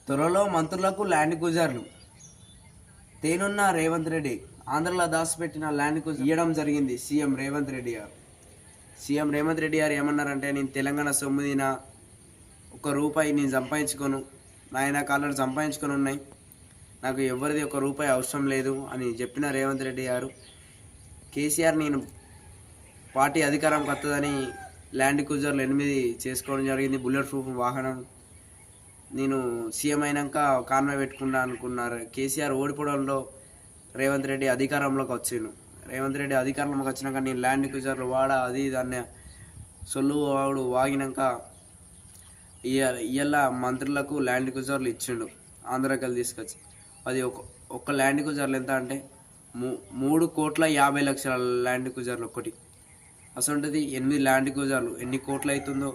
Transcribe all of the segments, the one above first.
త్వరలో మంత్రులకు ల్యాండ్ గుజార్లు. తేనున్న రేవంత్ రెడ్డి ఆంధ్రలో దాచిపెట్టిన ల్యాండ్ గుజార్ ఇవ్వడం జరిగింది సీఎం రేవంత్ రెడ్డి గారు. సీఎం రేవంత్ రెడ్డి గారు ఏమన్నారంటే, నేను తెలంగాణ సొమ్ము తిన ₹1 నేను సంపాదించుకోను, నాయన కాళ్ళు సంపాదించుకొని ఉన్నాయి, నాకు ఎవరిది ₹1 అవసరం లేదు అని చెప్పిన రేవంత్ రెడ్డి గారు, కేసీఆర్ నేను పార్టీ అధికారంకి వస్తుందని ల్యాండ్ క్రూజర్లు 8 చేసుకోవడం జరిగింది. బుల్లెట్ ప్రూఫ్ వాహనం నేను సీఎం అయినాక కాన్వాయ్ పెట్టుకున్నా అనుకున్నారు. కేసీఆర్ ఓడిపోవడంలో రేవంత్ రెడ్డి అధికారంలోకి వచ్చిండు. రేవంత్ రెడ్డి అధికారంలోకి వచ్చినాక నేను ల్యాండ్ క్రూజర్లు వాడా అది దాన్ని సొల్లు వాడు వాగినాక ఇవాళ మంత్రులకు ల్యాండ్ క్రూజర్లు ఇచ్చిండు ఆంధ్రాకి తీసుకొచ్చి. అది ఒక్క ల్యాండ్ క్రూజర్లు ఎంత అంటే 3,50,00,000 ల్యాండ్ క్రూజర్లు ఒకటి. అసలుంటుంది 8 ల్యాండ్ క్రూజర్లు ఎన్ని కోట్లు అవుతుందో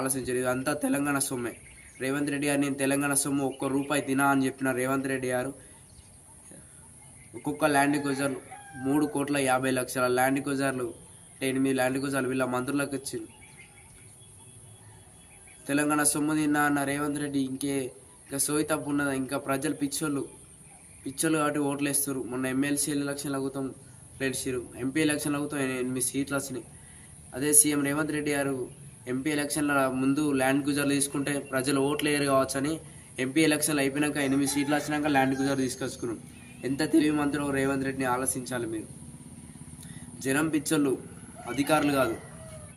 ఆలోచించారు. ఇదంతా తెలంగాణ సొమ్మే. రేవంత్ రెడ్డి గారు నేను తెలంగాణ సొమ్ము ₹1 తినా అని చెప్పిన రేవంత్ రెడ్డి గారు ఒక్కొక్క ల్యాండ్ క్రూజర్లు 3,50,00,000 ల్యాండ్ క్రూజర్లు 8 ల్యాండ్ క్రూజర్లు వీళ్ళ మంత్రులకు ఇచ్చింది. తెలంగాణ సొమ్ము తిన్నా అన్న రేవంత్ రెడ్డి ఇంకా సోయి తప్పు ఉన్నదా? ఇంకా ప్రజలు పిచ్చోళ్ళు కాబట్టి ఓట్లు వేస్తారు. మొన్న ఎమ్మెల్సీ ఎలక్షన్లు అవుతాం గెలిచిరు, ఎంపీ ఎలక్షన్లు అవుతాం 8 సీట్లు వచ్చినాయి. అదే సీఎం రేవంత్ రెడ్డి గారు ఎంపీ ఎలక్షన్ల ముందు ల్యాండ్ క్రూజర్లు తీసుకుంటే ప్రజలు ఓట్లు వేయరు కావచ్చని ఎంపీ ఎలక్షన్లు అయిపోయినాక 8 సీట్లు వచ్చినాక ల్యాండ్ క్రూజర్ తీసుకొచ్చుకున్నాం. ఎంత తెలివి మంత్రులు రేవంత్ రెడ్డిని ఆలోచించాలి మీరు. జనం పిచ్చోళ్ళు, అధికారులు కాదు.